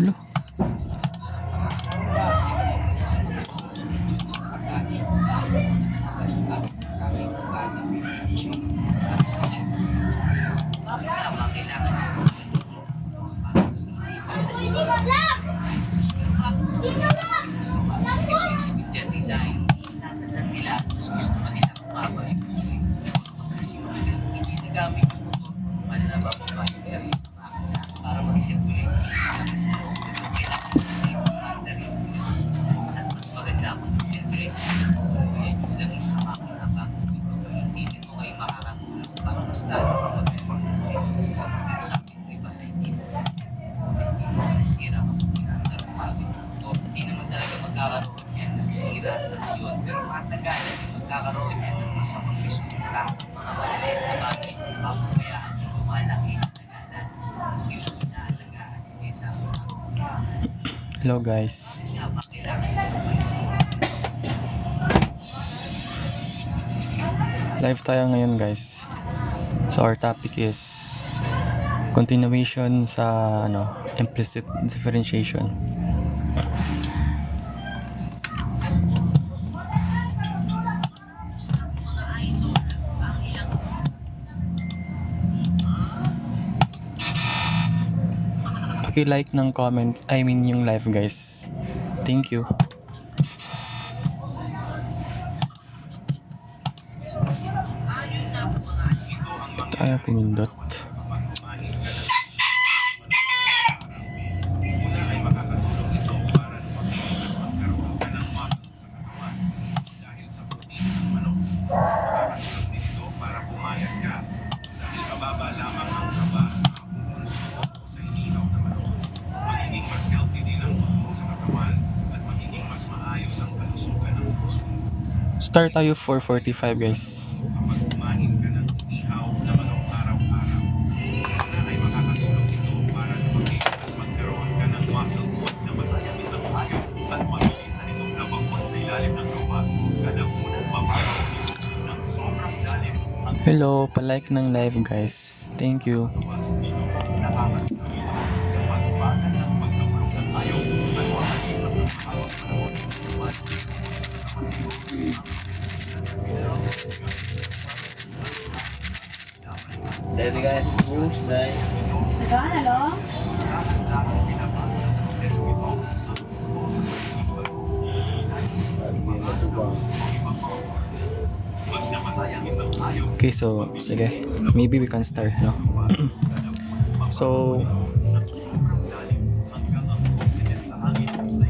Lo. Hello guys. Live tayo ngayon guys. So our topic is continuation sa implicit differentiation. Paki-like ng comment, yung live guys. Thank you. Tayo pinindot. Start tayo 4:45 guys. Hello, pa-like ng live guys. Thank you. Ready guys, push, guys. Hello? Okay, so sige. Maybe we can start, no? So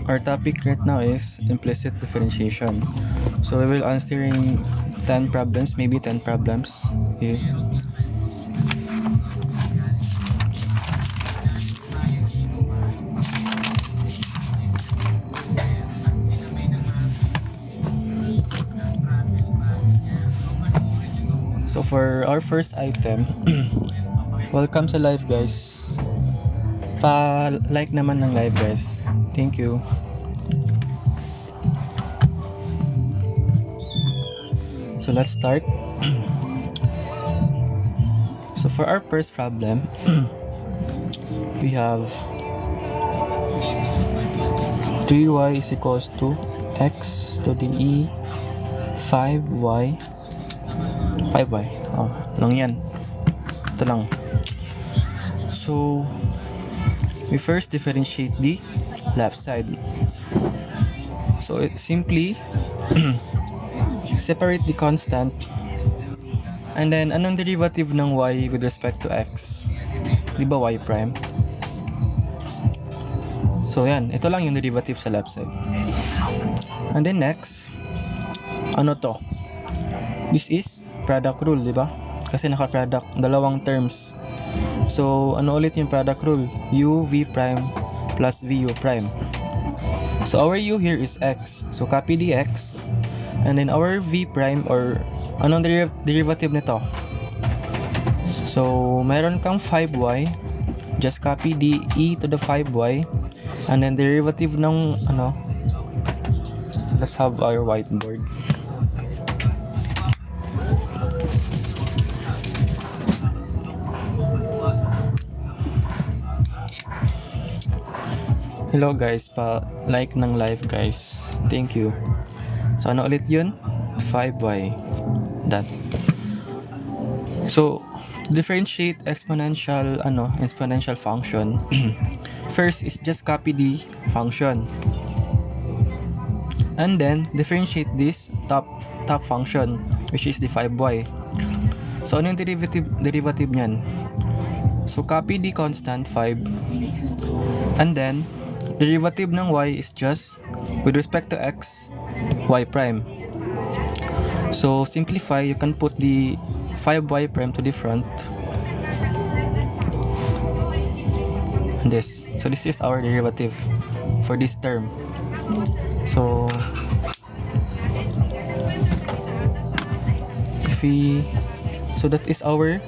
our topic right now is implicit differentiation. So we will answering 10 problems, maybe 10 problems. Okay. So for our first item, welcome sa live guys. Pa-like naman ng live guys. Thank you. So let's start. So for our first problem, we have 3y is equals to x to the e 5y. Oh, lang yan. Ito lang. So we first differentiate the left side. So simply separate the constant, and then anong derivative ng y with respect to x? Di ba y prime? So yan, ito lang yung derivative sa left side. And then next, ano to? This is product rule, di ba? Kasi naka-product, dalawang terms. So ano ulit yung product rule? u v prime plus vu prime. So our u here is x. So copy the x. And then our v prime, or anong derivative nito? So meron kang 5y. Just copy the e to the 5y. And then derivative ng So let's have our whiteboard. Hello guys, pa-like ng live guys. Thank you. So ano ulit yun? 5y. That. So, differentiate exponential function. First is just copy the function. And then differentiate this top function, which is the 5y. So ano yung derivative niyan? So copy the constant 5. And then derivative ng y is just with respect to x, y prime. So simplify, you can put the 5y prime to the front. And this. So this is our derivative for this term. So that is our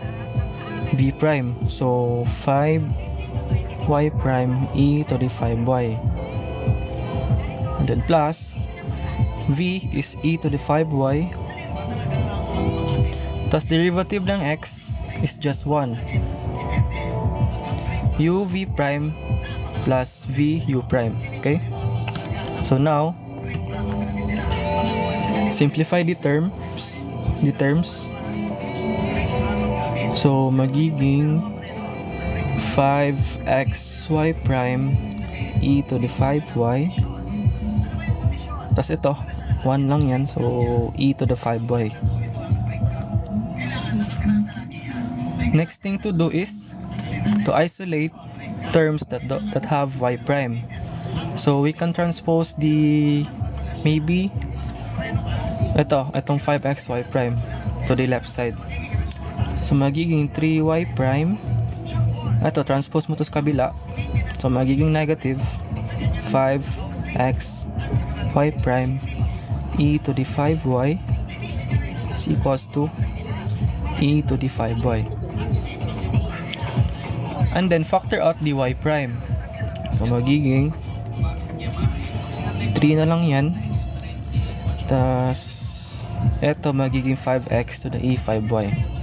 v prime. So 5y prime e to the 5y. And then plus v is e to the 5y. Thus derivative ng x is just 1. u v prime plus v u prime. Okay? So now simplify the terms. So magiging 5xy prime e to the 5y. Tapos ito 1 lang yan, so e to the 5y. Next thing to do is to isolate terms that have y prime. So we can transpose the maybe itong 5xy prime to the left side. So magiging 3y prime. Ito, transpose mo to sa kabila. So magiging negative 5x y prime e to the 5y is equals to e to the 5y. And then factor out the y prime. So magiging 3 na lang yan. Tas eto magiging 5x to the e5y.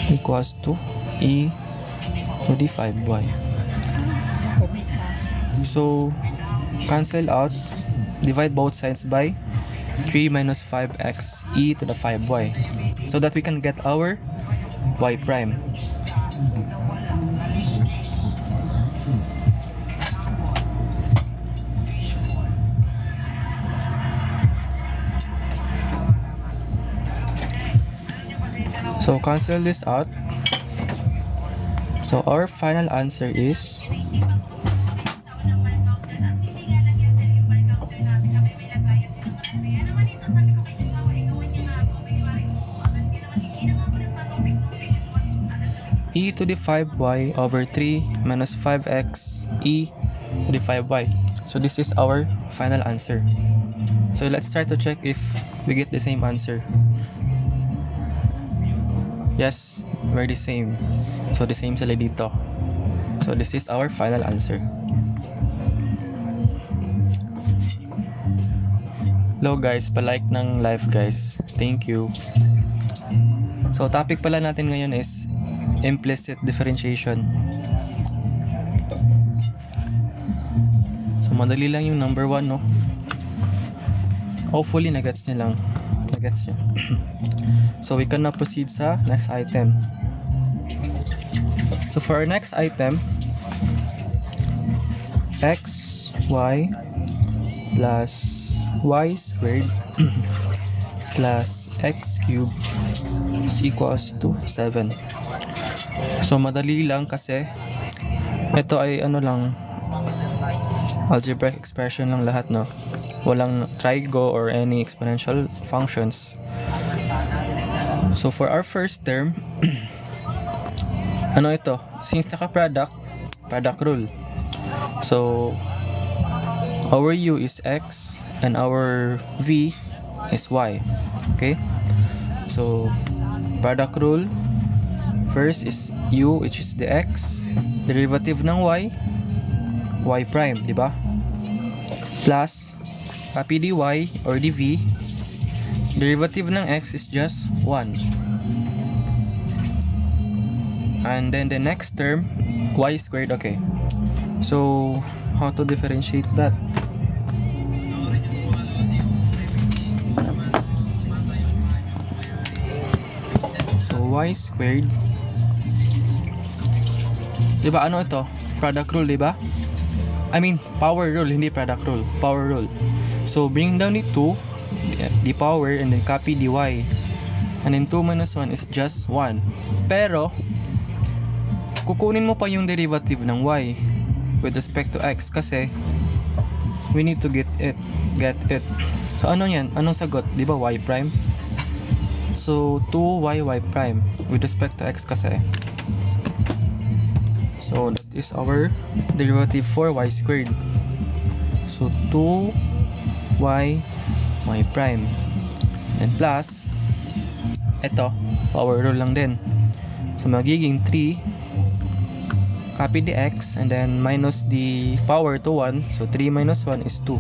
Equals to e to the 5y. So cancel out, divide both sides by 3 minus 5x e to the 5y, so that we can get our y prime. So cancel this out. So our final answer is e to the 5y over 3 minus 5x e to the 5y. So this is our final answer. So let's try to check if we get the same answer. Yes, we're the same. So the same sila dito. So this is our final answer. Hello guys, pa-like ng live guys. Thank you. So topic pala natin ngayon is implicit differentiation. So madali lang yung number 1, no? Hopefully nagets niyo lang. Nagets niyo. So we can now proceed sa next item. So for our next item, x, y plus y squared plus x cubed is equals to 7. So madali lang kasi ito ay algebraic expression lang lahat, no? Walang trigo or any exponential functions. So for our first term, ito? Since naka-product rule. So our u is x and our v is y. Okay? So product rule, first is u, which is the x, derivative ng y prime, di ba? Plus copy dy or dv, derivative ng x is just 1. And then the next term, y squared. Okay. So, how to differentiate that? So, y squared. Diba ano ito? Product rule, diba? I mean, power rule, hindi product rule. Power rule. So, bring down the 2, the power, and then copy the y. And then 2 minus 1 is just 1. Pero, kukunin mo pa yung derivative ng y with respect to x kasi we need to get it. So, ano yan? Anong sagot? Di ba y prime? So, 2y prime with respect to x kasi. So, that is our derivative for y squared. So, 2y prime. And plus, ito, power rule lang din. So, magiging 3, copy the x, and then minus the power to 1. So, 3 minus 1 is 2.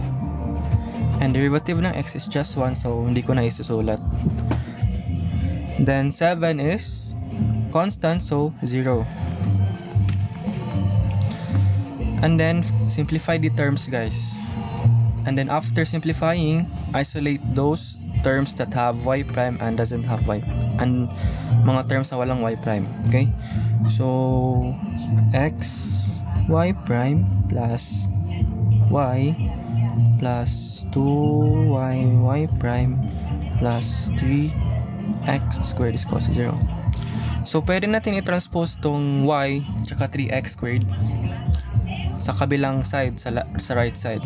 And derivative ng x is just 1, so hindi ko na isusulat. Then, 7 is constant, so 0. And then, simplify the terms, guys. And then, after simplifying, isolate those terms that have y prime and doesn't have y, and mga terms na walang y prime. Okay? So, x y prime plus y plus 2y prime plus 3x squared is equal to 0. So, pwede natin i-transpose tong y tsaka 3x squared sa kabilang side, sa right side.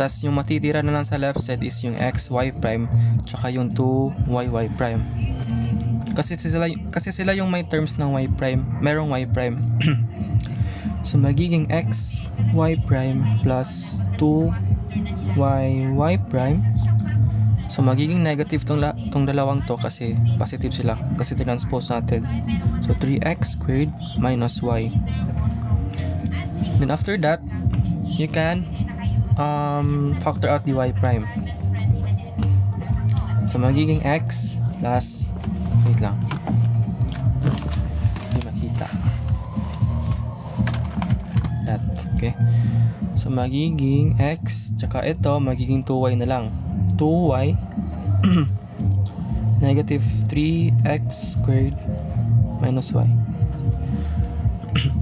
Tas yung matitira na lang sa left side is yung x, y prime, tsaka yung 2y, y prime. Kasi sila yung may terms ng y prime, merong y prime. So magiging x, y prime plus 2y, y prime. So magiging negative tong dalawang to kasi positive sila kasi transpose natin. So 3x squared minus y. Then after that, you can factor out the y prime. So magiging x plus, wait lang, hindi makita that. Okay, so magiging x tsaka ito magiging 2y na lang, 2y negative 3x squared minus y.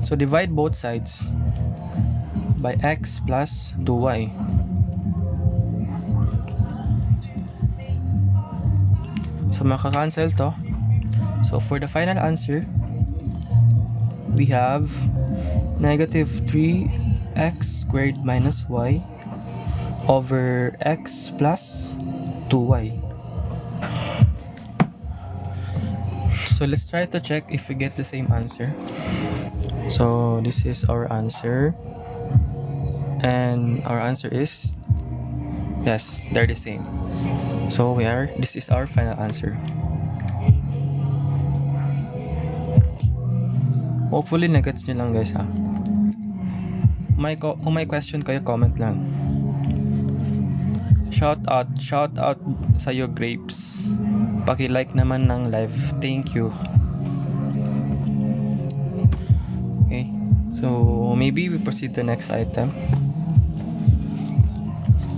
So divide both sides by x plus 2y. So makakancel to. So for the final answer, we have negative 3x squared minus y over x plus 2y. So let's try to check if we get the same answer. So this is our answer. And our answer is yes, they're the same. So this is our final answer. Hopefully nagets nyo lang, guys, ha. Kung may question kayo, comment lang. Shout out sa iyo, Grapes. Paki-like naman ng live. Thank you. Okay, so maybe we proceed to next item.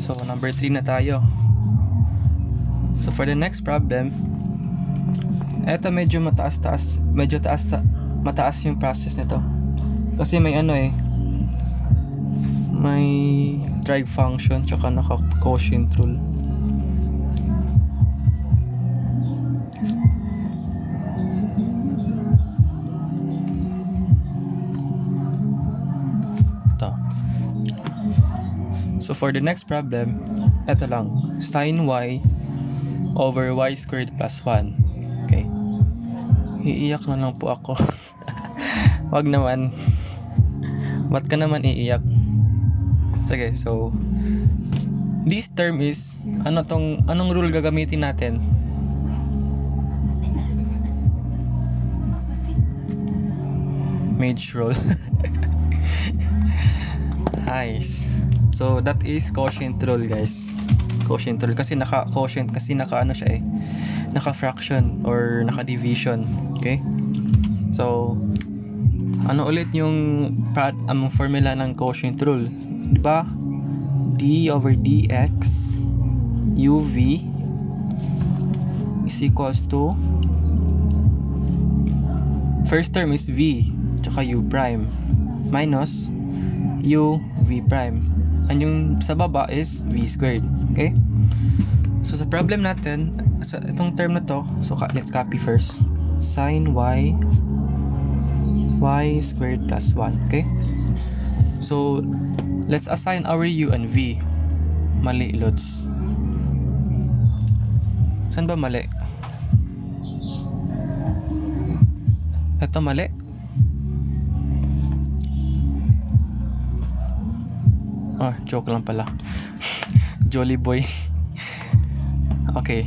So, number 3 na tayo. So, for the next problem, eto medyo mataas yung process nito. Kasi may may drive function tsaka naka-quotient rule. So for the next problem, eto lang, sin y over y squared plus 1. Okay. Iiyak na lang po ako. Wag naman. Ba't ka naman iiyak? Sige, so this term is, anong rule gagamitin natin? Mage rule. Nice. So that is quotient rule, guys. Quotient rule kasi naka fraction or naka division. Okay? So Ano ulit yung formula ng quotient rule? Diba? D over dx uv is equals to, first term is v tsaka u prime minus u v prime, and yung sa baba is v squared. Okay, so sa problem natin, sa itong term na to, so let's copy first. Sin y squared plus 1. Okay, so let's assign our u and v. Mali, lods. Saan ba mali? Ito mali. Oh, joke lang pala. Jolly boy. Okay.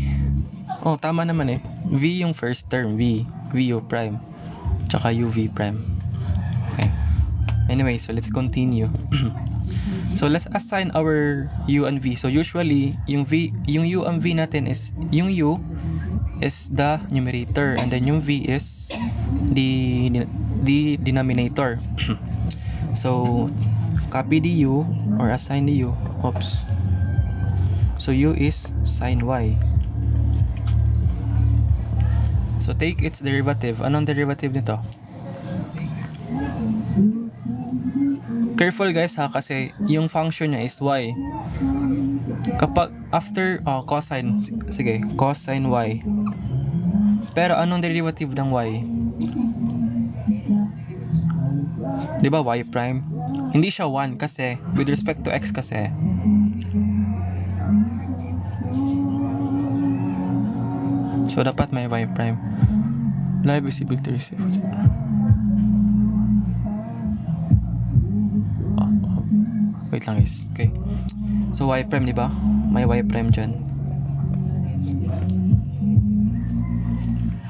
Oh, tama naman eh. V yung first term. V u prime. Tsaka uv prime. Okay. Anyway, so let's continue. So let's assign our u and v. So usually, yung u and v natin is, yung u is the numerator and then yung v is the denominator. So copy the u or assign the u. Oops. So u is sin y. So take its derivative. Anong derivative nito? Careful guys ha, kasi yung function niya is y. Kapag after cosine, sige, cosine y. Pero anong derivative ng y? Di ba y prime? Hindi siya 1 kasi with respect to x kasi. So dapat may y prime. Live visibility received. Wait lang guys. Okay. So y prime, di ba? May y prime dyan.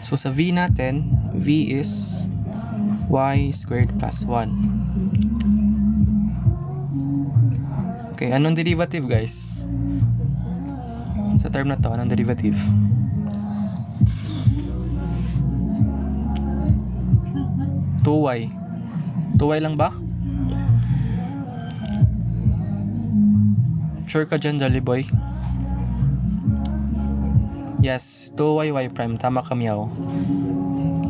So sa v natin, v is y squared plus 1. Okay, anong derivative guys? Sa term na to, anong derivative? y. 2y lang ba? Sure ka dyan, Jolly Boy? Yes, 2y prime. Tama ka, meow.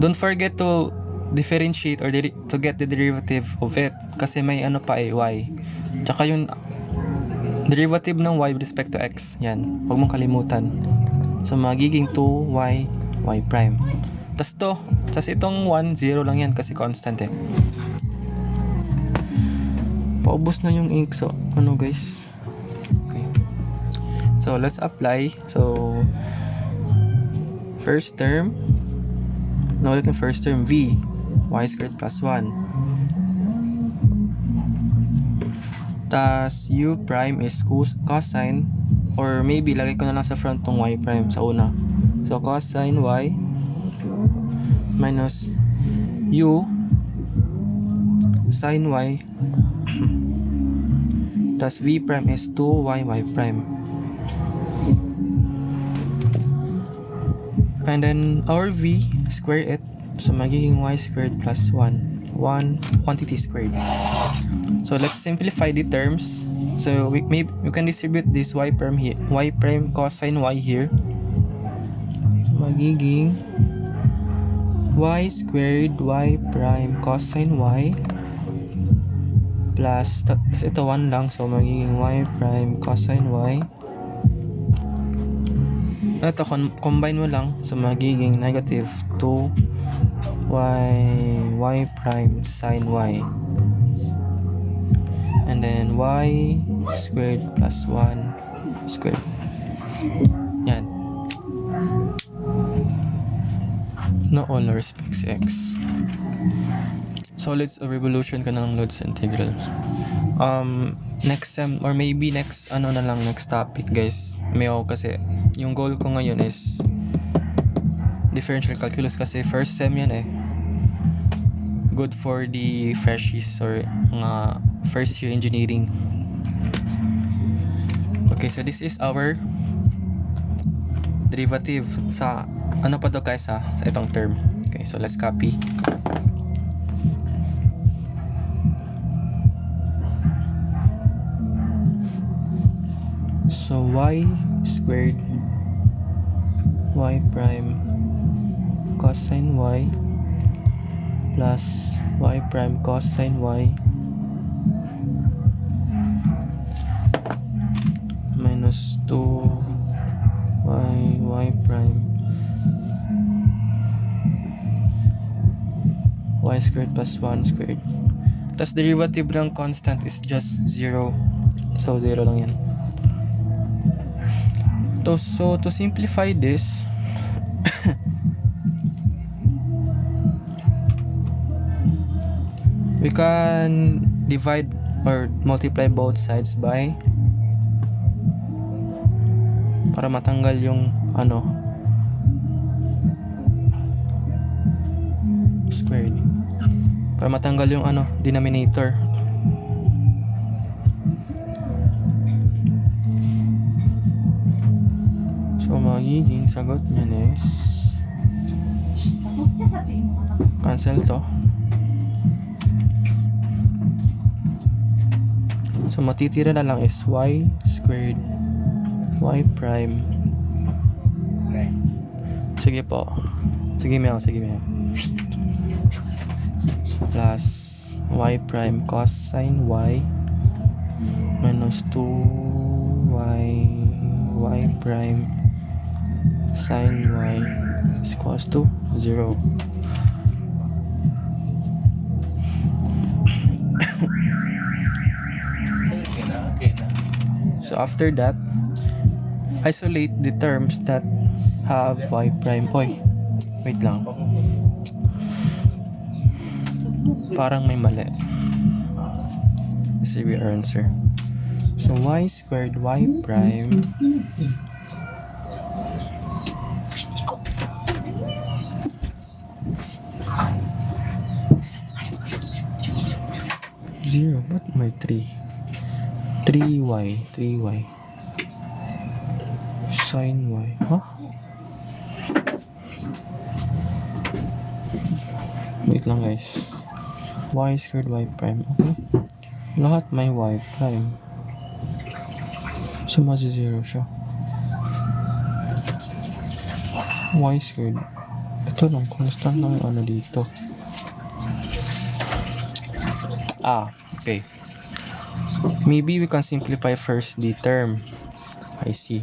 Don't forget to differentiate or to get the derivative of it. Kasi may ano pa eh, y. Tsaka yung derivative ng y with respect to x. Yan. Huwag mong kalimutan. So, magiging 2y prime. Tas itong 1, 0 lang yan kasi constant eh. Paubos na yung ink. So, ano guys? Okay. So, let's apply. So, first term. Ulit ng first term, v. Y squared plus 1. Tas, u prime is cosine. Or maybe, lagay ko na lang sa front tong y prime sa una. So, cosine y minus u sin y tas v prime is 2y prime. And then our v, square it, so magiging y squared plus 1 quantity squared. So let's simplify the terms. So we can distribute this y prime here, y prime cosine y here. So magiging y squared y prime cosine y plus, tapos ito 1 lang, so magiging y prime cosine y. Ito, combine mo lang, so magiging negative 2y prime sine y. And then y squared plus 1 squared. Yan. No all respects x. So let's revolution ka na ng loads integrals. Next sem or maybe next next topic guys. Kasi yung goal ko ngayon is differential calculus kasi first sem yan eh. Good for the freshies or mga first year engineering. Okay, so this is our derivative sa ano pa to guys sa itong term. Okay, so let's copy. So y squared y prime cosine y plus y prime cosine y minus 2 y prime y squared plus 1 squared. Tapos derivative ng constant is just 0. So 0 lang yan. So to simplify this, we can divide or multiply both sides by, para matanggal yung squared, para matanggal yung denominator. So magiging sagot niyan is cancel to. So matitira na lang is y squared y prime. Sige po. Sige meow. Plus y prime cosine y minus 2y prime sine y is equals to 0. So after that, isolate the terms that have y prime. Oy, wait lang. Parang may mali. Let's see our answer. So y squared y prime zero. Ba't may 3? 3y sin y. Huh? Wait lang guys. Y squared y prime. Okay. Lahat may y prime. So mas 0 siya. Y squared. Ito lang. Constant lang yung dito. Okay. Maybe we can simplify first the term. I see.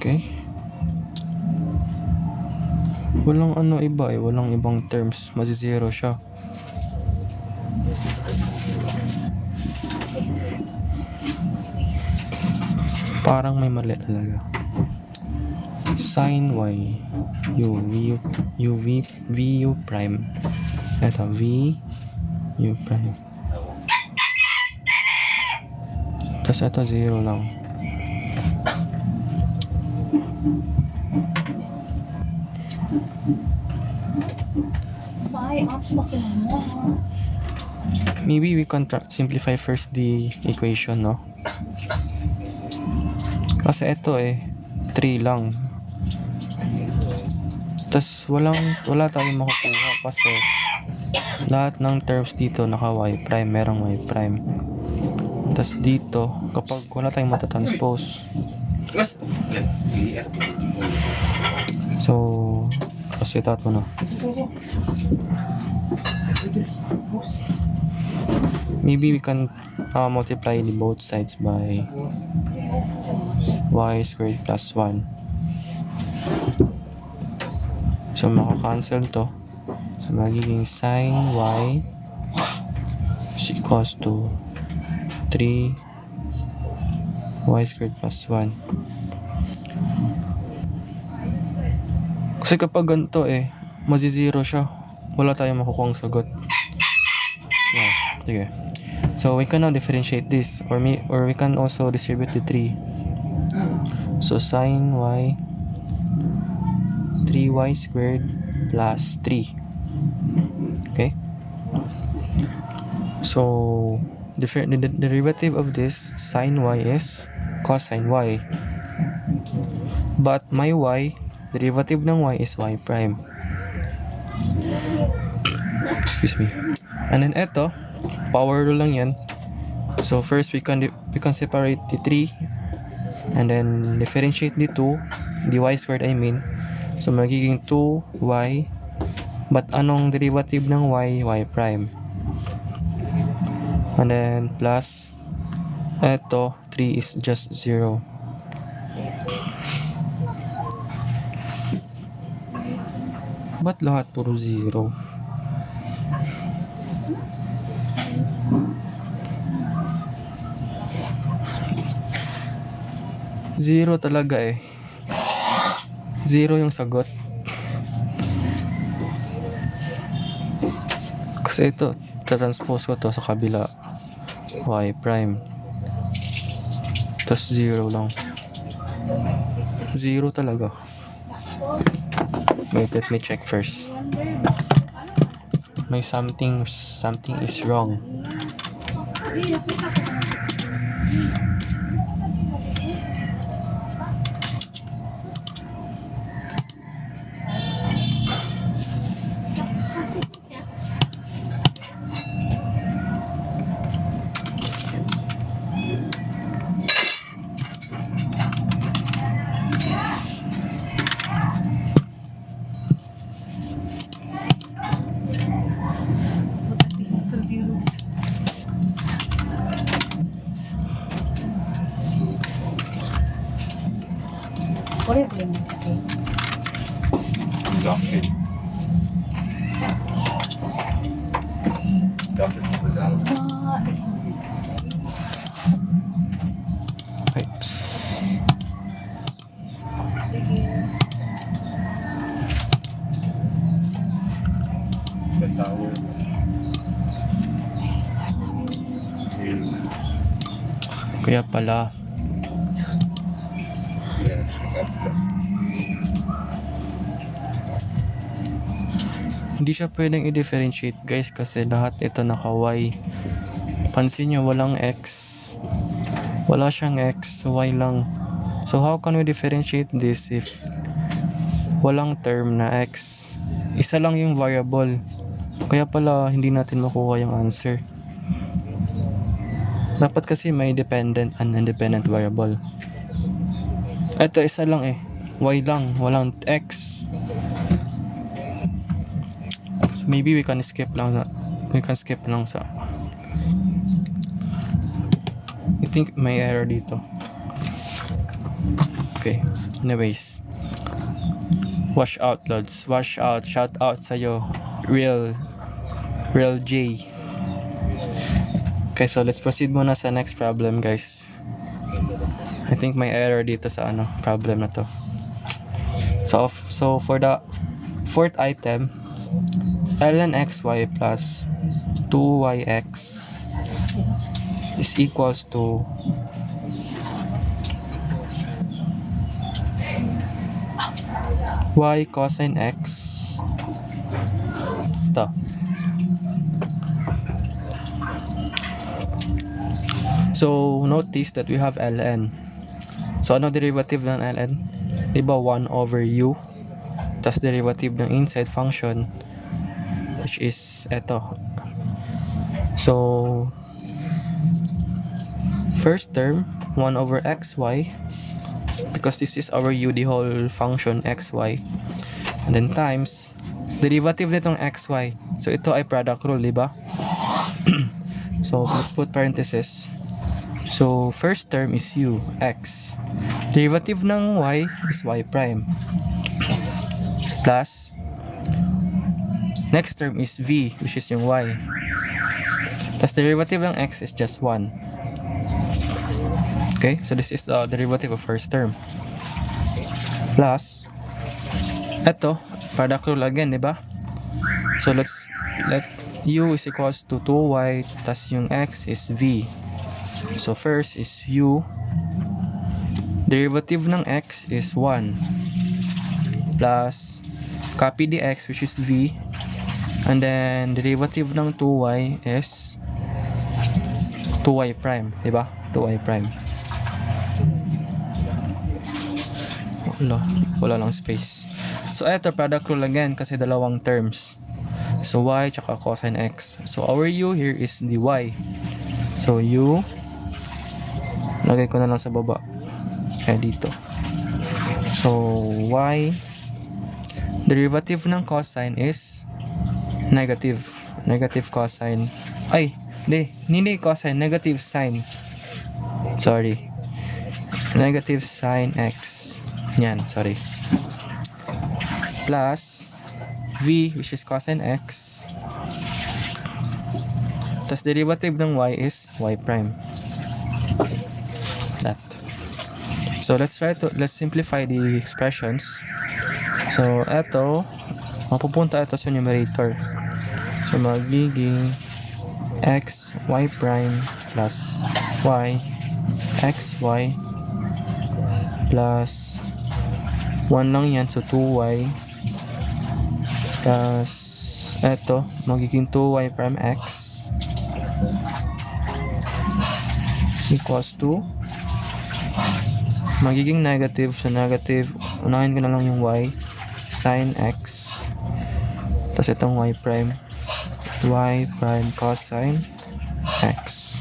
Okay. Walang iba walang ibang terms. Masi-zero siya. Parang may mali talaga. Sin y u prime. Ito v u prime. Tapos ito 0 lang. Maybe we can simplify first the equation, no? Kasi ito 3 lang. Tapos wala tayong makukuha kasi lahat ng terms dito naka y prime, merong y prime. Tapos dito, kapag wala tayong matatranspose. So, kasi ito na. Maybe we can multiply the both sides by y squared plus 1. So maka-cancel to. So magiging sin y is equals to 3 y squared plus 1. Kasi kapag ganito mazi-zero siya. Wala tayong makukuha ang sagot. Yeah, sige. So we can now differentiate this, or we can also distribute the 3. So sin y 3y squared plus 3. Okay? So the derivative of this sin y is cosine y. But my y derivative ng y is y prime. Excuse me. And then eto, power rule lang yan. So first we can separate the 3 and then differentiate the 2, the y squared I mean. So magiging 2y, but anong derivative ng y? Y prime. And then plus eto, 3 is just 0. Ba't lahat puro 0? Zero talaga eh. 0 yung sagot. Kasi ito, tatranspose ko to sa kabila. Y prime. Tapos 0 lang. 0 talaga. Wait, let me check first. May something is wrong. Pipes. Kaya pala. Hindi siya pwedeng i-differentiate guys kasi lahat ito naka-y. Pansin nyo, walang x. Wala siyang x, y lang. So how can we differentiate this if walang term na x? Isa lang yung variable. Kaya pala hindi natin makuha yung answer. Dapat kasi may dependent and independent variable. Ito isa lang eh. Y lang, walang x. So maybe we can skip lang sa I think may error dito. Okay. Anyways. Wash out, Lods. Wash out. Shout out sa'yo. Real J. Okay, so let's proceed muna sa next problem, guys. I think may error dito sa problem na to. So for the fourth item, ln xy plus 2yx is equals to y cosine x. Ito. So notice that we have ln. So ano derivative ng ln? Diba 1 over u? Tas derivative ng inside function, which is eto. So first term 1 over xy, because this is our u, the whole function xy, and then times derivative nitong xy. So ito ay product rule, diba? So let's put parenthesis. So first term is u, x. Derivative ng y is y prime. Plus next term is v, which is yung y. Plus derivative ng x is just 1. Okay, so this is the derivative of first term. Plus eto, product rule again, diba? So let u is equals to 2y, tas yung x is v. So first is u, derivative ng x is 1, plus copy the x, which is v, and then derivative ng 2y is 2y prime, diba? 2y prime. Wala lang space. So eto, product rule again kasi dalawang terms. So y tsaka cosine x. So our u here is the y. So u, lagay ko na lang sa baba. Kaya dito. So y, derivative ng cosine is negative. Negative cosine. Ay, hindi cosine, negative sine. Sorry. Negative sine x. Yan, sorry. Plus v, which is cosine x. Tapos derivative ng y is y prime. That. So let's simplify the expressions. So eto, mapupunta ito sa numerator. So magiging x y prime plus y x y plus 1 lang yan, so 2y plus eto magiging 2y prime x equals to magiging negative, so negative, unahin ko na lang yung y sin x, tapos itong y prime cosine x.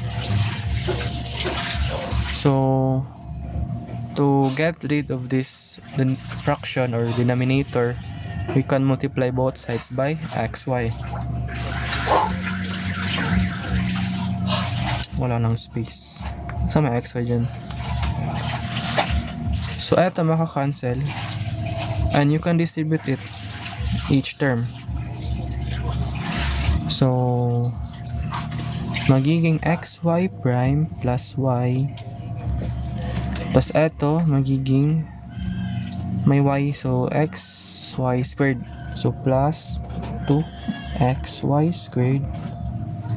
So to get rid of this fraction or denominator, we can multiply both sides by xy. Wala nang space. So may xy dyan. So eto maka-cancel and you can distribute it each term. So magiging xy prime plus y, plus eto magiging may y, so xy squared, so plus 2xy squared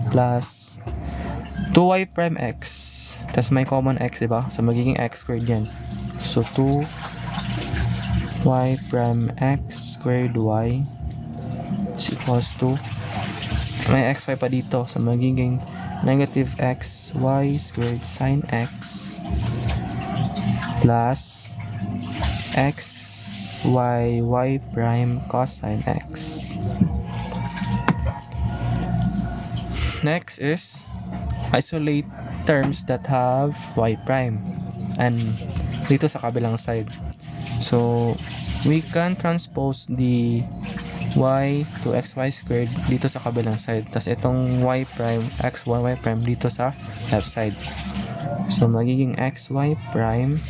plus 2y prime x, tas may common x, diba? So magiging x squared yan, so 2y prime x squared y is equals to may xy pa dito, so magiging negative xy squared sin x plus y prime cosine x. Next is isolate terms that have y prime and dito sa kabilang side. So we can transpose the y to xy squared dito sa kabilang side, tas itong y prime y prime dito sa left side. So magiging xy prime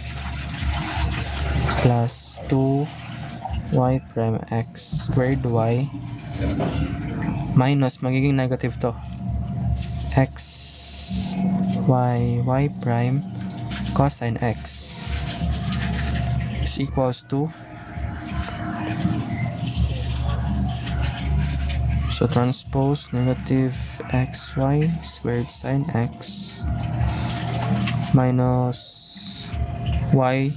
plus 2y prime x squared y minus magiging negative to y prime cosine x is equals to, so transpose negative xy squared sin x minus y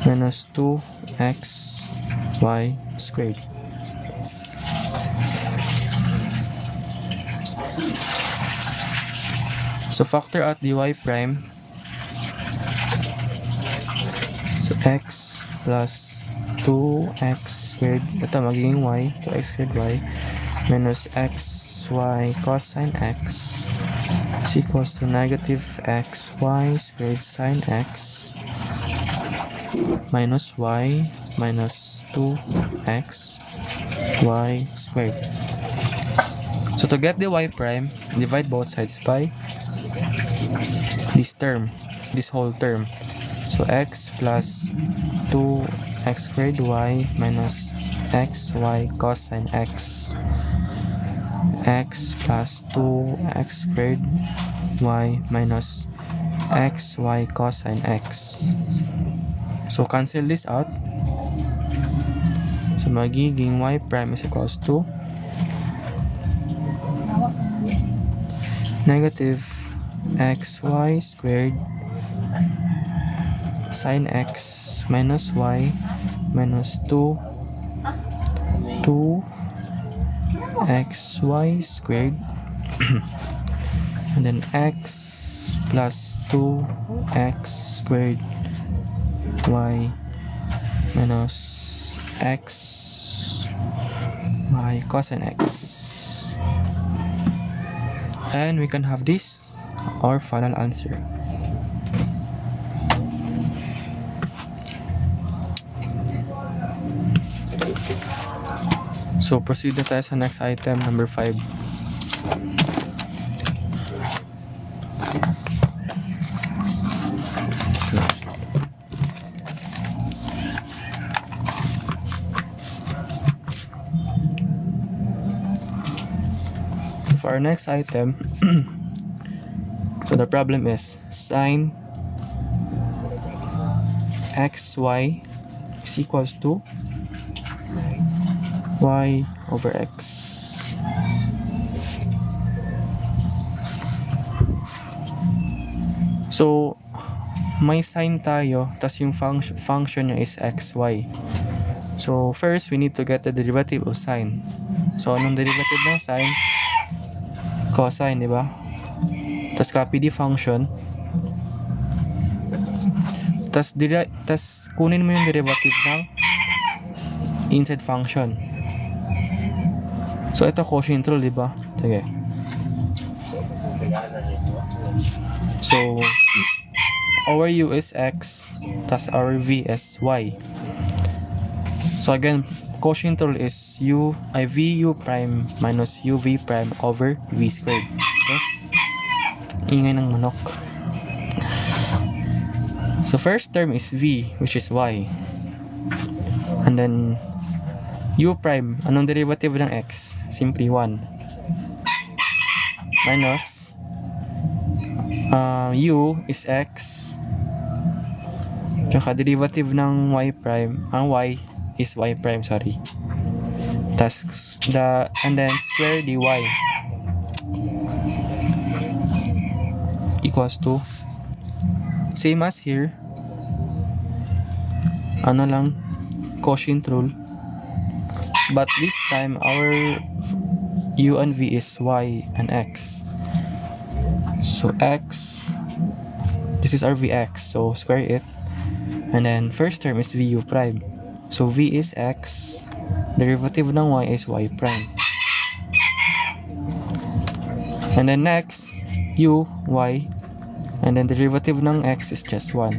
minus 2xy squared. So factor out the y prime, so x plus 2x squared, ito magiging y, 2x squared y minus xy cosine x is equals to negative xy squared sin x minus y minus 2x y squared. So to get the y prime, divide both sides by this whole term. So x plus 2x squared y minus xy cosine x, x plus 2x squared y minus xy cosine x. So cancel this out. So magiging y prime is equals to negative xy squared sin x minus y minus 2xy squared and then x plus 2x squared y minus x y cosine x. And we can have this, our final answer. So, proceed na tayo sa next item, number 5. For our next item, so the problem is sine xy is equals to y over x. So, may sine tayo, tas yung function niya is xy. So, first, we need to get the derivative of sine. So, anong derivative ng sine? Cosine, di ba? Tas copy the function. Tas kunin mo yung derivative ng inside function. So, ito quotient rule, di ba? Sige. So, our u is x, tas our v is y. So, again, quotient rule is vu prime minus uv prime over v squared. Okay? Ingay ng manok. So, first term is v, which is y. And then, u prime, anong derivative ng x? Simply 1. Minus, u is x. Tsaka derivative ng y prime, ang y is y prime, sorry. And then square dy equals to, same as here, ano lang, quotient rule, but this time our u and v is y and x. So x, this is our vx, so square it, and then first term is vu prime. So v is x, derivative ng y is y prime. And then next, u, y, and then derivative ng x is just 1.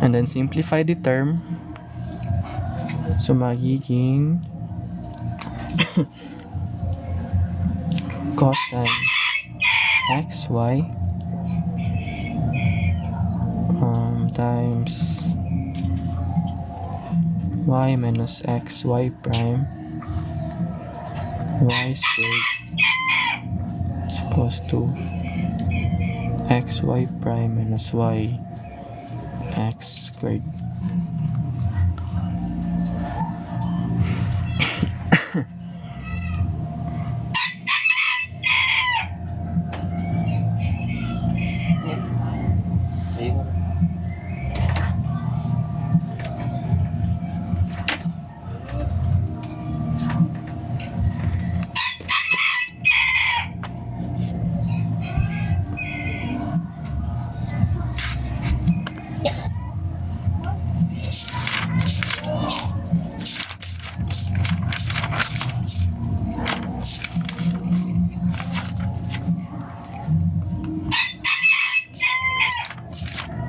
And then simplify the term. So magiging cosine xy times y minus xy prime y squared is equals to xy prime minus y x squared.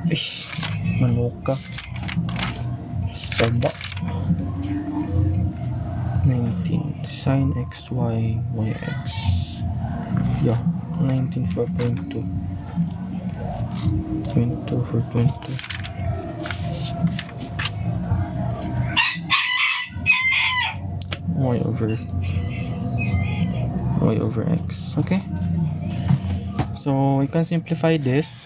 Ish, manok ka. Saba. 19 sin xy yx. Yeah, 19 4.2. 22 4.2. Y over x. Okay. So we can simplify this.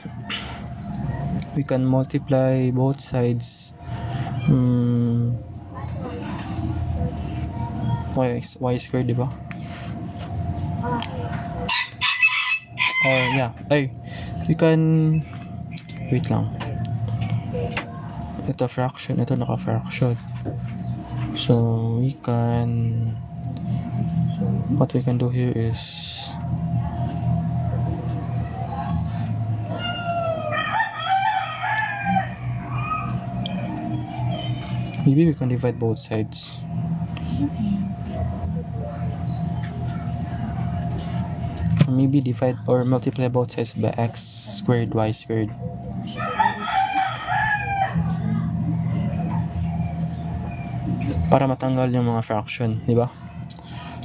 We can multiply both sides. Y squared, diba? Or yeah, we can wait lang. Ito fraction, ito naka-fraction. So we can, what we can do here is Maybe we can divide both sides. Or maybe divide or multiply both sides by x squared, y squared. Para matanggal yung mga fraction, di ba?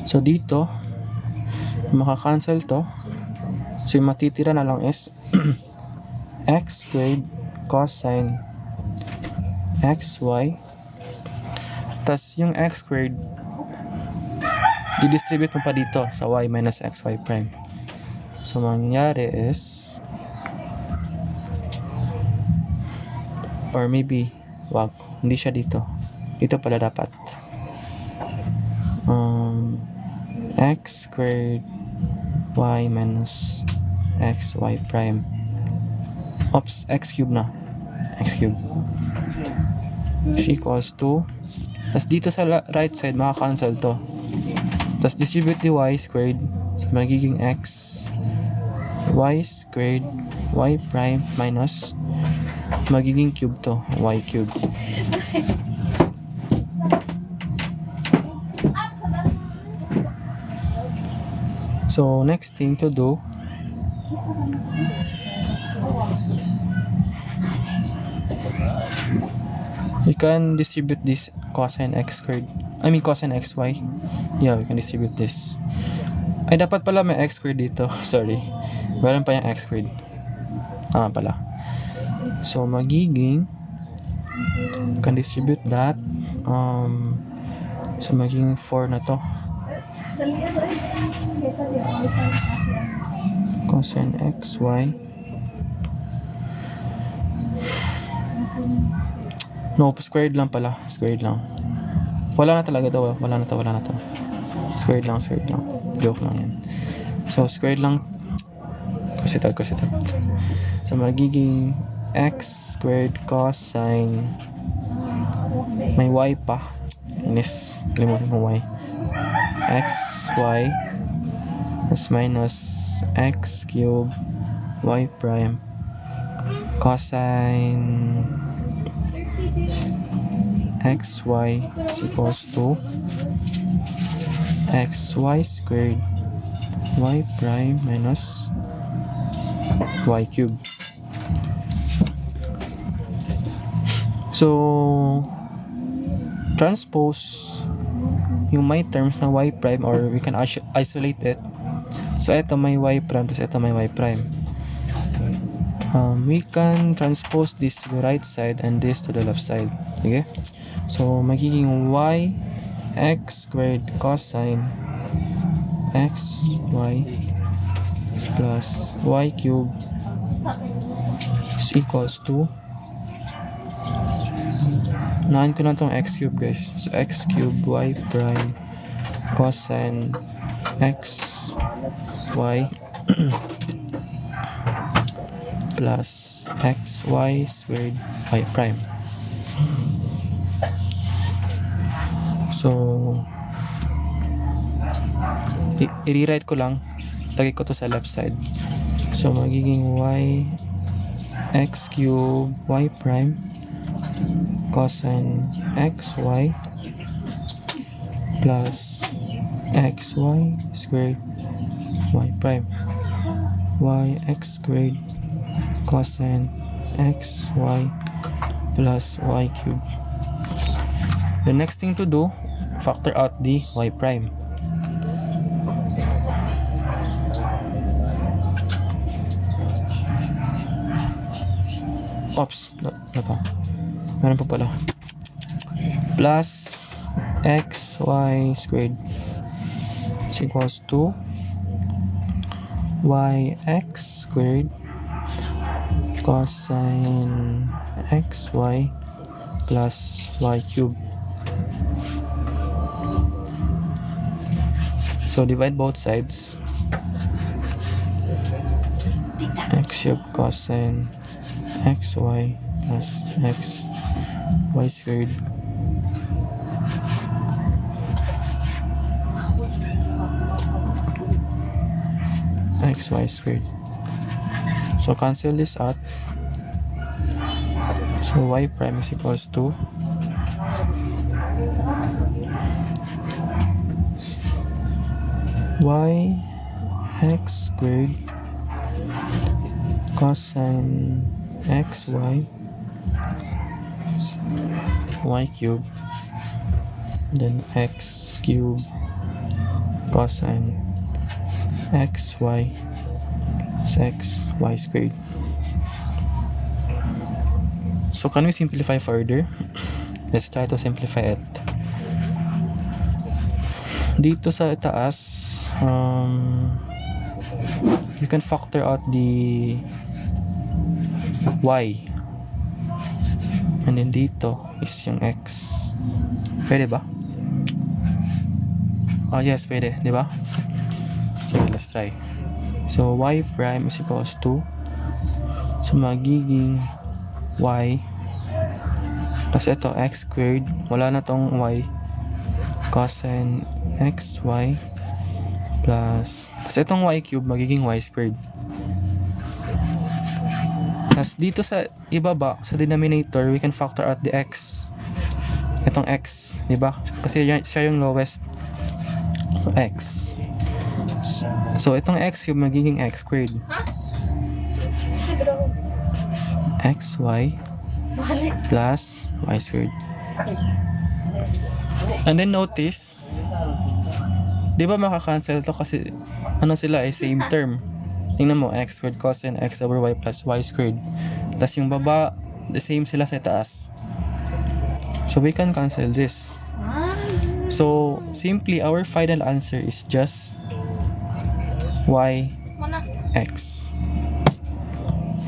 So dito, maka-cancel to. So yung matitira na lang is x squared cosine xy. Tas yung x squared, didistribute mo pa dito sa y minus xy prime. So mangyayari is, or maybe, wag, hindi siya dito. Dito pala dapat. X squared y minus xy prime. Oops, x cube na. X cube. Is equals to, tas dito sa right side, maka-cancel to. Tas distribute the y squared. So magiging x y squared y prime minus magiging cube to, y cube. So next thing to do, we can distribute this cosine x squared. I mean cosine xy. Yeah, we can distribute this. Ay, dapat pala may x squared dito. Sorry. Meron pa yung x squared. Tama pala. So magiging, can distribute that. So magiging 4 na to. Cosine xy. No, squared lang pala. Squared lang. Wala na talaga to. Wala na to. Squared lang. Joke lang yan. So, squared lang. Kusitat. So, magiging x squared cosine. May y pa. Inis. Limutin mo y. xy is minus x cube y prime cosine xy is equals to xy squared y prime minus y cube. So transpose yung may terms na y prime, or we can isolate it. So ito may y prime, tapos ito may y prime. We can transpose this to the right side and this to the left side. Okay? So magiging y x squared cosine xy plus y cube is equals to, nahin ko na itong x cube, guys. So x cube y prime cosine x y plus xy squared y prime. So i-rewrite ko lang, lagay ko to sa left side. So magiging y x cube y prime cosine xy plus xy squared y prime y x squared cosine xy plus y cube. The next thing to do, factor out the y prime. Oops, no pa. Meron pa pala. Plus xy squared is equals to yx squared cosine xy plus y cube. So divide both sides. X cube cosine xy plus x y squared xy squared. So cancel this out. So y prime is equals to y x squared cosine xy y cube, then x cube cosine xy is xy squared. So can we simplify further? Let's try to simplify it. Dito sa itaas, you can factor out the y, and then dito is yung x. Pwede ba? Oh yes, pwede, di ba? So let's try. So y prime is equals to, so magiging y plus ito x squared, wala na tong y, cosine xy plus itong y cube magiging y squared. Tapos dito sa ibaba, sa denominator, we can factor out the x. Itong x, di ba? Kasi siya yung lowest. So x. So itong x cube magiging x squared. xy plus y squared. And then notice, di ba makakancel to kasi ano sila ay same term. Tingnan mo, x squared cosine x over y plus y squared. Tapos yung baba, the same sila sa taas. So we can cancel this. So simply our final answer is just y x.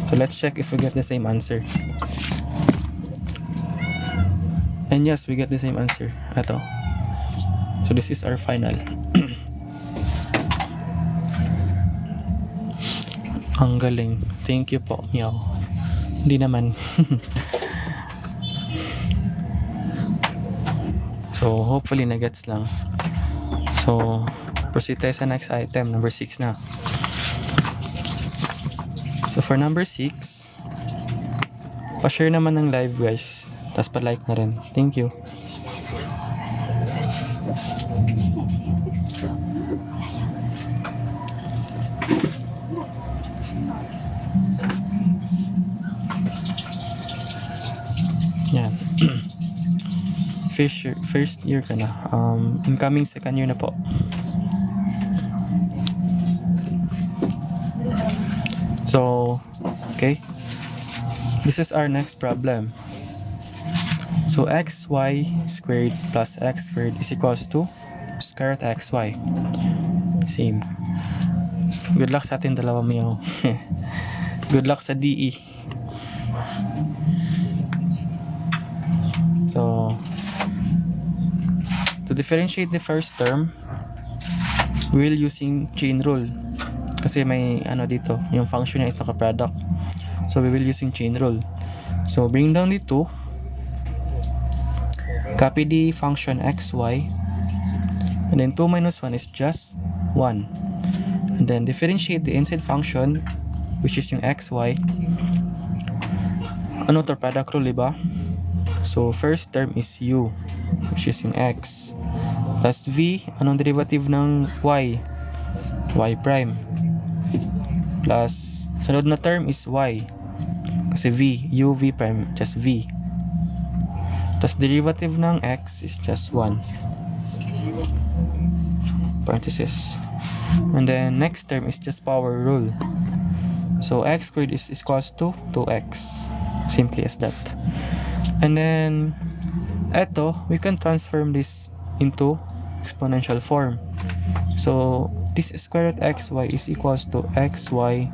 So let's check if we get the same answer. And yes, we get the same answer. Ito. So this is our final. Ang galing. Thank you po, Meow. Hindi naman. So hopefully na-gets lang. So proceed tayo sa next item, number 6 na. So for number 6, pa-share naman ng live guys. Tapos pa-like na rin. Thank you. Yan. First year ka na. Incoming second year na po. So, okay. This is our next problem. So xy squared plus x squared is equals to square root xy. Same. Good luck sa atin dalawa, Meow. Good luck sa DE. So, to differentiate the first term, we will using chain rule. Kasi may ano dito, yung function niya is naka-product. So, we will using chain rule. So, bring down the 2. Copy the function xy, and then 2 minus 1 is just 1. And then differentiate the inside function, which is yung xy. Ano to, product rule, diba? So first term is u, which is yung x, plus v, anong derivative ng y? Y prime. Plus, sunod na term is y, kasi v, u, v prime, just v. Tapos derivative ng x is just 1. Parenthesis. And then next term is just power rule. So x squared is equals to 2x. Simply as that. And then eto, we can transform this into exponential form. So this square root xy is equals to xy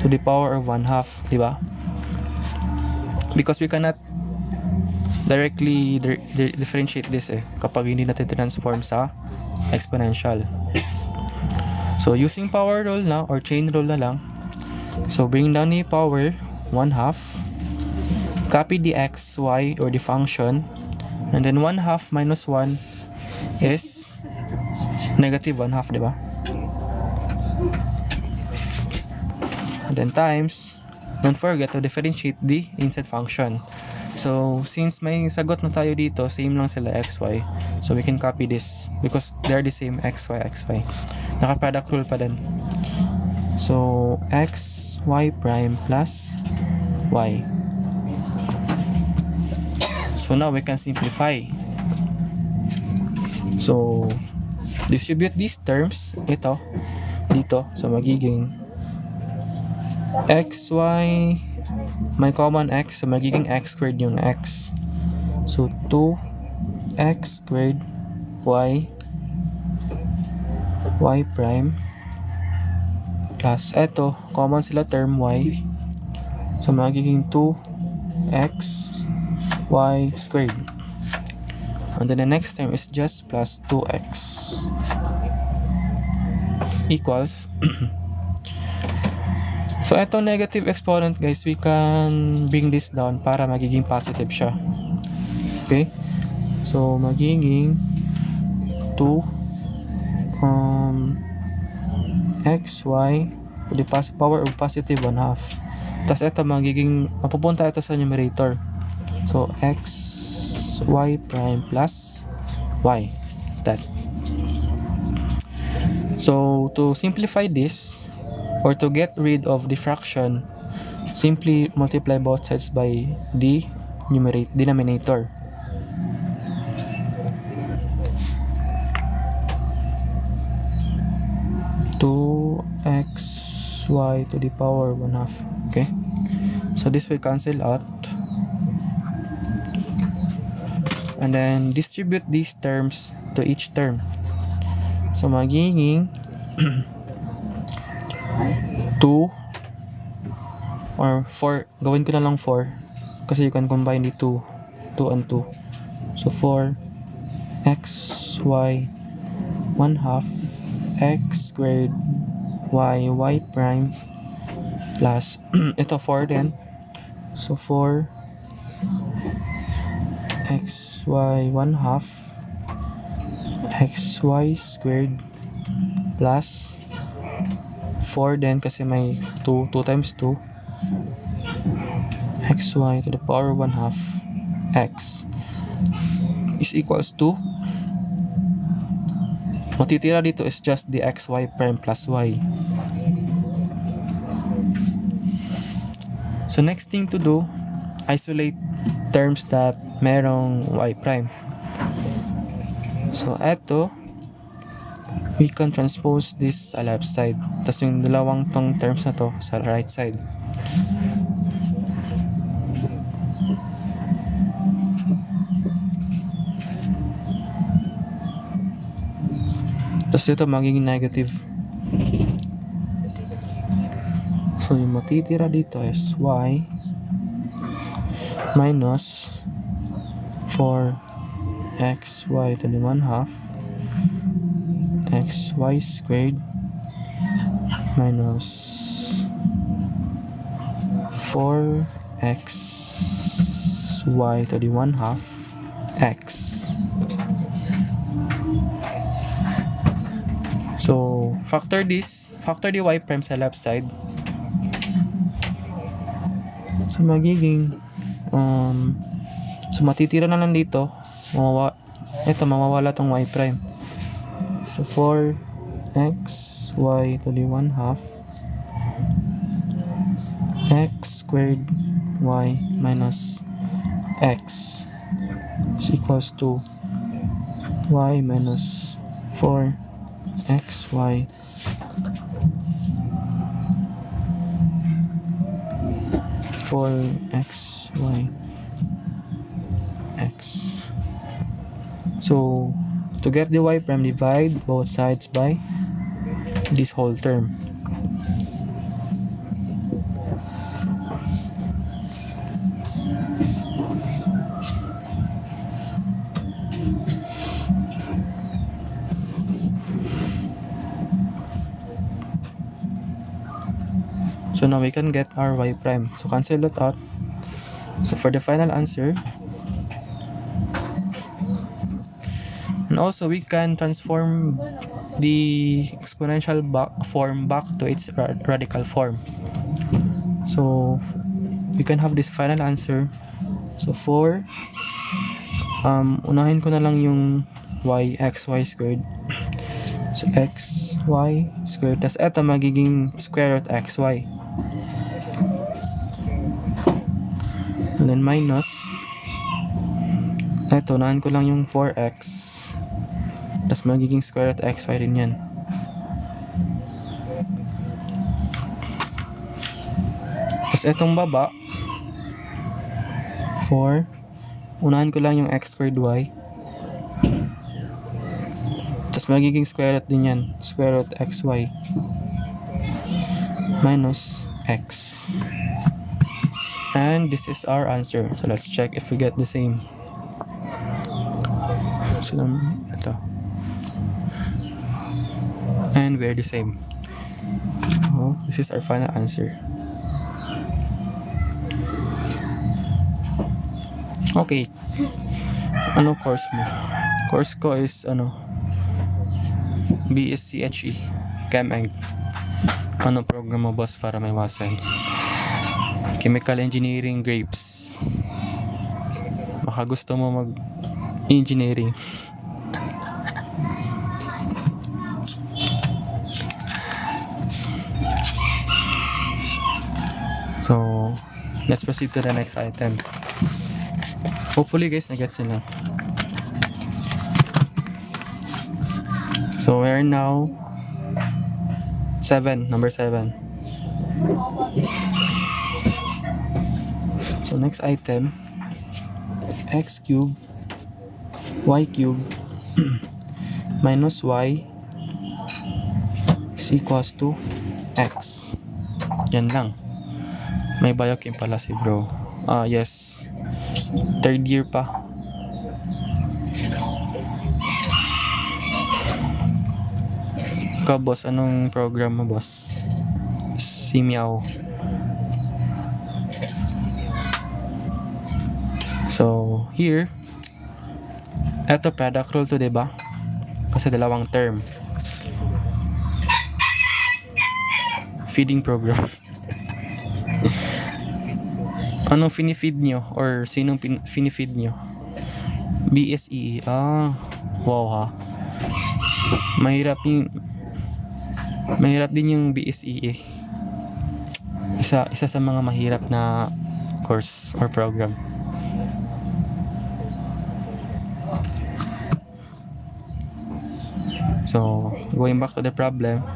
to the power of 1/2, di ba? Because we cannot directly differentiate this kapag hindi natin transform sa exponential. So using power rule na or chain rule na lang, so bring down the power 1/2, copy the xy or the function, and then 1/2 minus 1 is negative 1/2, diba? And then times, don't forget to differentiate the inside function. So, since may sagot na tayo dito, same lang sila xy. So we can copy this because they're the same x, y, x, y. Naka-product rule pa din. So x, y prime plus y. So now we can simplify. So distribute these terms, ito, dito. So magiging x, y, may common x, so magiging x squared yung x. So 2x squared y prime plus eto, common sila term y. So magiging 2x y squared. And then the next term is just plus 2x equals so eto negative exponent guys, we can bring this down para magiging positive siya. Okay? So magiging 2 xy to the power of positive 1/2. Tapos ito magiging, mapupunta ito sa numerator. So xy prime plus y. That. So to simplify this, or to get rid of the fraction, simply multiply both sides by the denominator. xy to the power 1/2. Okay, so this will cancel out, and then distribute these terms to each term. So magiging 2 or 4, gawin ko na lang 4 kasi you can combine the 2 and 2. So 4 xy 1/2 x squared y prime plus ito 4 din. So 4 xy 1/2 xy squared plus 4 din kasi may 2 times 2 xy to the power 1/2 x is equals to, matitira dito is just the xy prime plus y. So next thing to do, isolate terms that merong y prime. So eto, we can transpose this sa left side. Tapos yung dalawang tong terms na to sa right side. Tapos ito magiging negative. So yung matitira dito is y minus 4xy to the 1/2 xy squared minus 4xy to the 1/2 x. So factor the y prime sa left side. So magiging so matitira na lang dito, mawawala tong y prime. So 4xy to the 1/2 x squared y minus x is equals to y minus 4xy x. So to get the y prime, divide both sides by this whole term. So now we can get our y prime. So cancel it out. So for the final answer, and also we can transform the exponential form back to its radical form. So we can have this final answer. So 4, unahin ko na lang yung xy squared. So xy squared. Tas eto magiging square root xy. And then minus. Eto, naan ko lang yung 4x. Tas magiging square root xy rin yan. Tas etong baba. 4. Unahan ko lang yung x squared y. Tas magiging square root din yan. Square root xy. Minus x. And this is our answer. So let's check if we get the same. So ito. And we're the same. So this is our final answer. Okay. Ano course mo? Course ko is BSCHE Chem-Eng. Ano program mo, boss, para may masan? Chemical Engineering Grapes. Baka gusto mo mag-engineering. So, let's proceed to the next item. Hopefully guys, nagets nyo lang. So we're now number 7. So next item, x cube y cube minus y is equals to x. Yan lang. May biochem pala si bro. Yes. Third year pa. Ikaw, boss, anong program mo, boss? Si Miao. So, here, eto product rule to, diba? Kasi dalawang term. Feeding program. Anong finifeed nyo? Or sinong finifeed nyo? BSEE. Wow ha. Mahirap din yung BSEE. Isa sa mga mahirap na course or program. So, going back to the problem.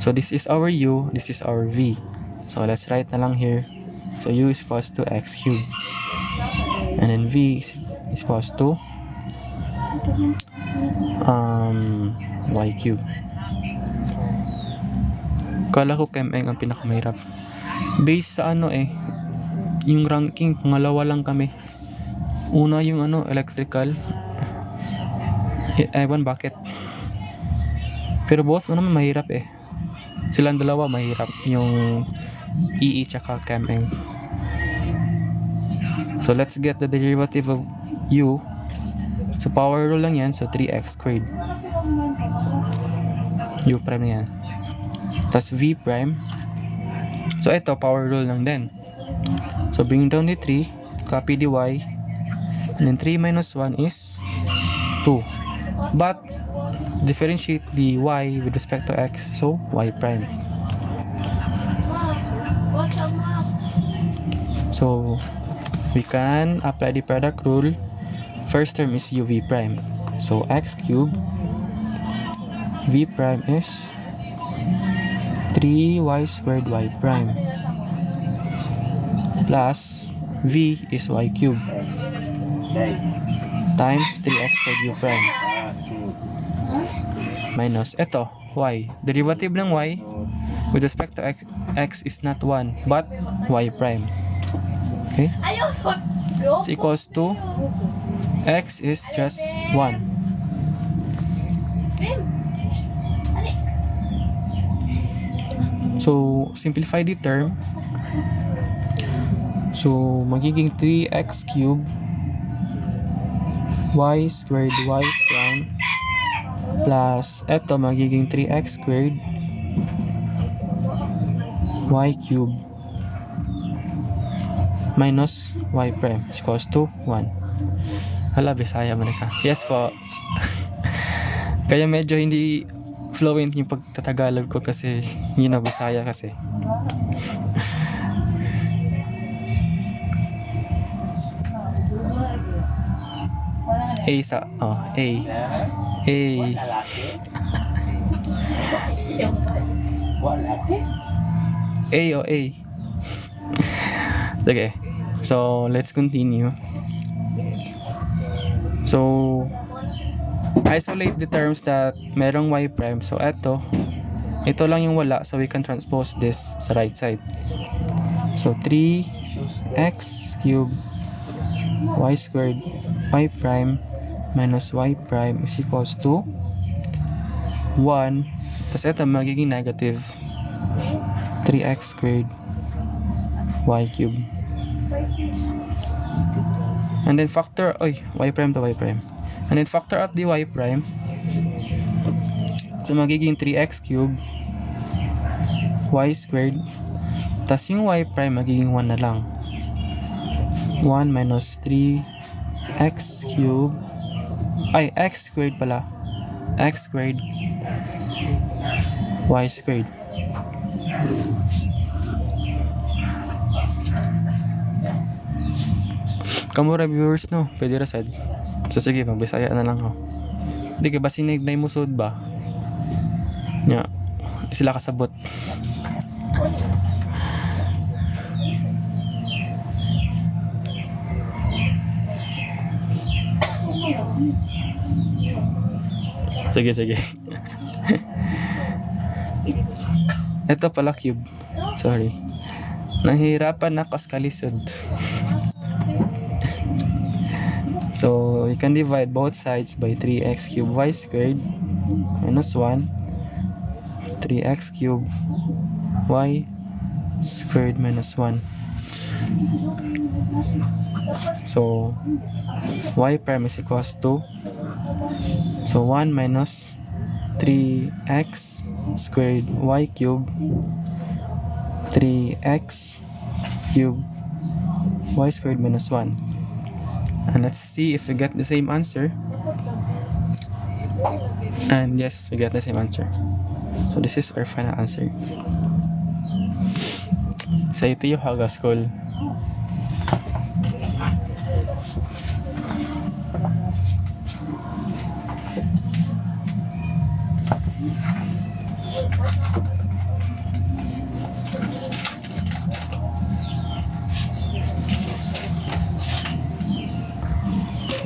So, this is our U, this is our V. So, let's write na lang here. So U is equals to x cubed. And then V is equals to y cubed. Kala ko Chem-Eng ang pinakamahirap. Based sa yung ranking, pangalawa lang kami. Una yung electrical. Ewan bakit. Pero both naman mahirap eh. Silang dalawa mahirap. Yung EE tsaka Chem-Eng. So let's get the derivative of U. So power rule lang yan. So 3x squared. U prime na yan. Tapos V prime. So ito power rule lang din. So bring down the 3. Copy the y. And then 3 minus 1 is 2. But differentiate the y with respect to x. So y prime. So we can apply the product rule. First term is uv prime. So x cubed v prime is 3y squared y prime plus v is y cubed times 3x squared u prime minus ito y. Derivative ng y with respect to x is not 1 but y prime. Okay? So equals to x is just 1. So simplify the term. So magiging 3x cubed y squared y prime plus eto magiging 3x squared y cubed minus y prime is equals to 1. Hala, Bisaya man ka. Yes po. Kaya medyo hindi fluent yung pagtatagalog ko kasi yun na Bisaya kasi. A sa A. A. A o A. Okay. So, let's continue. So, isolate the terms that merong y prime. So, ito lang yung wala. So, we can transpose this sa right side. So, 3x cubed y squared y prime minus y prime is equals to 1. Tapos ito magiging negative 3x squared y cubed. And then factor, y prime to y prime. And then factor out the y prime. So magiging 3x cubed y squared. Tapos yung y prime magiging 1 na lang. 1 minus 3x cubed. X squared pala. X squared y squared. Kamura viewers no, pwede ra sad. So sige, magbisaya na lang ako. Di ka ba sinignay mo sud ba? Nya, di sila kasabot. Sige. Ito pala cube. Sorry. Nahihirapan ako sa kalisod. So, you can divide both sides by 3x cubed y squared minus 1. 3x cubed y squared minus 1. So, y prime is equals to 1 minus 3x squared y cubed 3x cubed y squared minus 1. And let's see if we get the same answer. And yes, we get the same answer. So this is our final answer. Sa ito yung Haga School.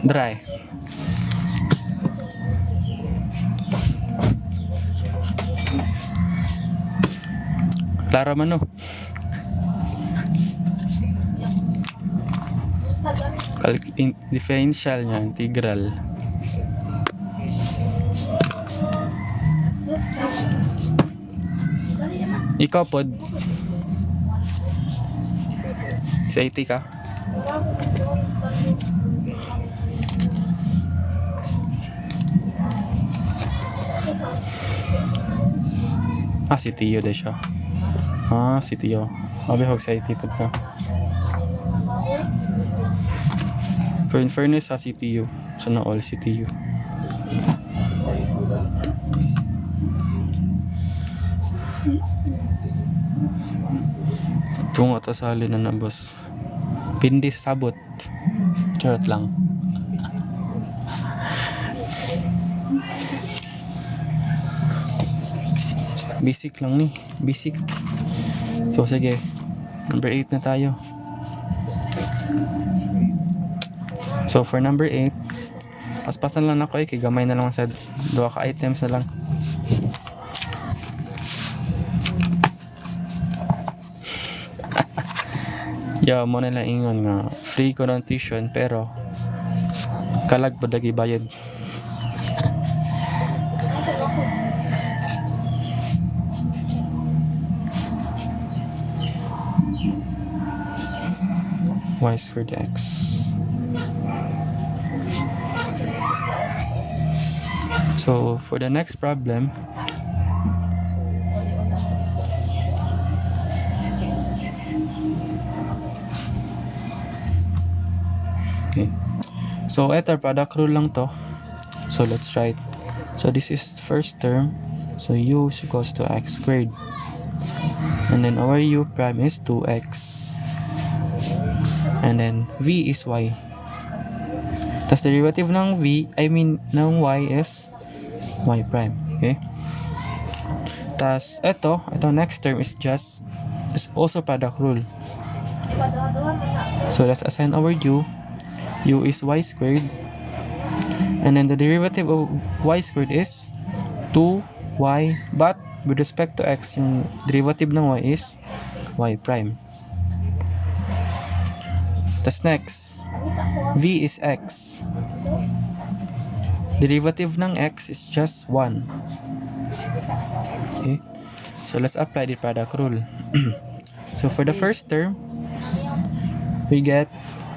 Dry. Klaro man no. Differential niya, integral. Ikaw pod. Sa IT ka? Si Tio de siya. Si Tio. Sabi ko sa IT pod ka. For in fairness, si Tio. So na all si Tio. Tungo to sa halin na boss. Pindi sa sabot. Charot lang. Basic lang ni. Basic. So sige. Number 8 na tayo. So for number 8, paspasan lang ako kay gamay na lang sa 2 ka items na lang. Mo na lang ingon nga free ko ng tuition pero kalag po dagi bayad. Y squared x. So for the next problem, okay. So ito product rule lang to. So let's try it. So this is first term. So u is equals to x squared. And then our u prime is 2x. And then v is y. Tas derivative ng ng y is y prime. Okay? Tas ito next term is also product rule. So let's assign our u. U is y squared. And then the derivative of y squared is 2y, but with respect to x, yung derivative ng y is y prime. Tas next, v is x. Derivative ng x is just 1. Okay? So let's apply the product rule. So for the first term, we get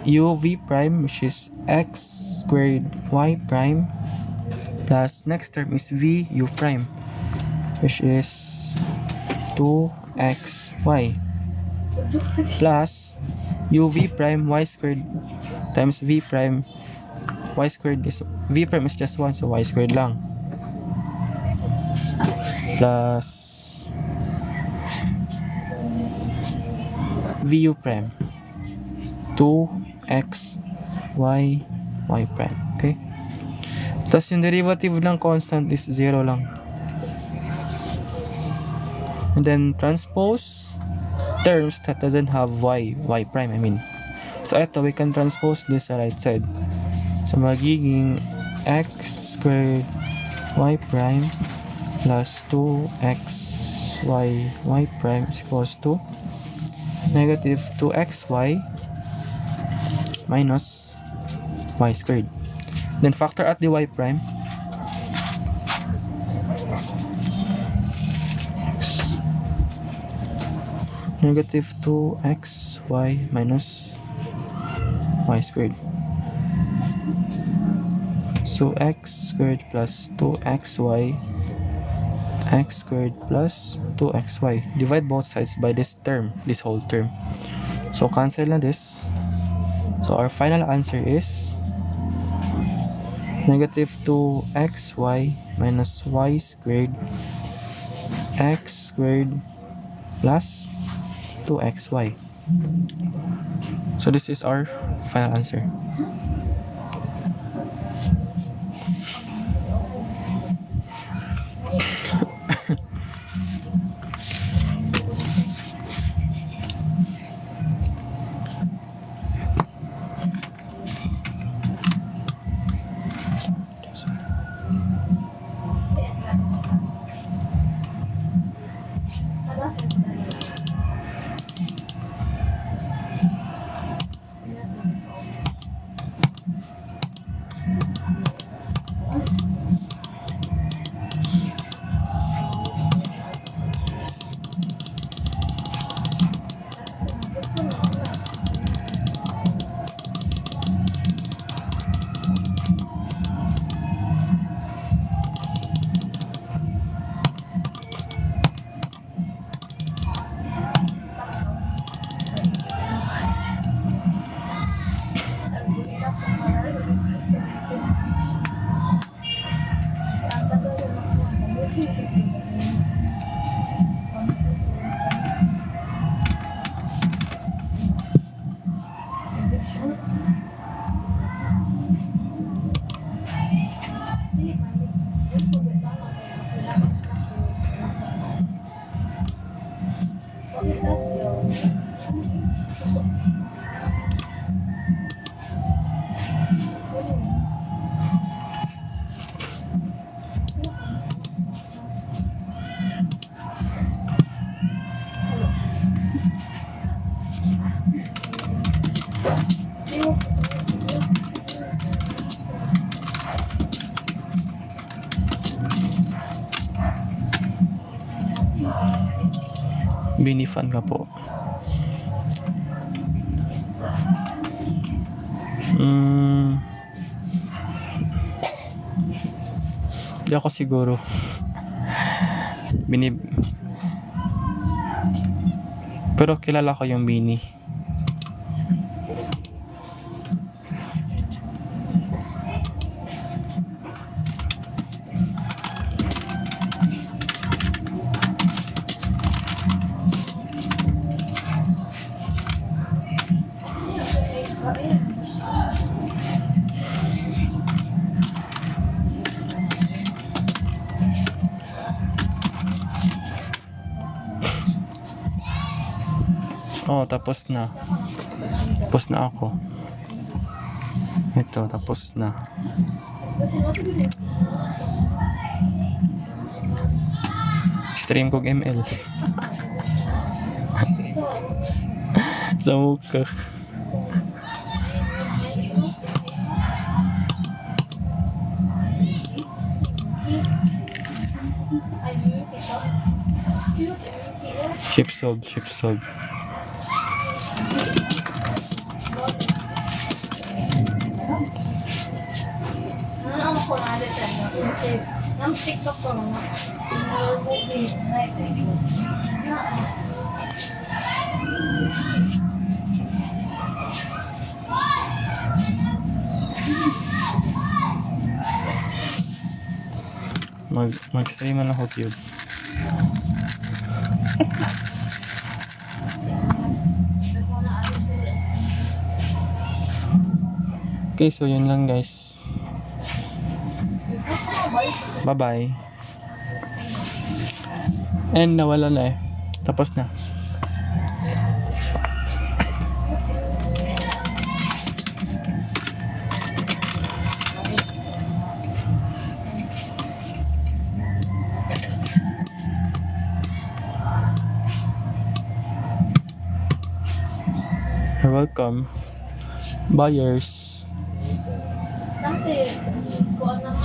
uv prime, which is x squared y prime, plus next term is v u prime, which is 2xy, plus uv prime y squared times v prime. Y squared is v prime is just 1, so y squared lang, plus vu prime 2x y prime. Okay? Tapos yung derivative ng constant is 0 lang. And then transpose terms that doesn't have y prime, I mean. So ito, we can transpose this sa right side. So magiging x squared y prime plus 2xy y prime is equals to negative 2xy minus y squared. Then factor out the y prime. Negative 2xy minus y squared. So x squared plus 2xy, x squared plus 2xy. Divide both sides by this term, this whole term. So cancel na this. So our final answer is negative 2xy minus y squared, x squared plus 2xy. So this is our final answer. Binifan ka po. Di ako siguro. Pero kilala ko yung Bini. Oh, tapos na. Tapos na ako. Ito, tapos na. Stream kog ML. Sa mukha. Ship sold, ship sold. Ano ako na dito? Kasi nang TikTok ko mga movie like Mag-stream na ako tube. Okay, so yun lang guys. Bye-bye. And nawala na eh. Tapos na. You're welcome. Buyers. Kasi kuan na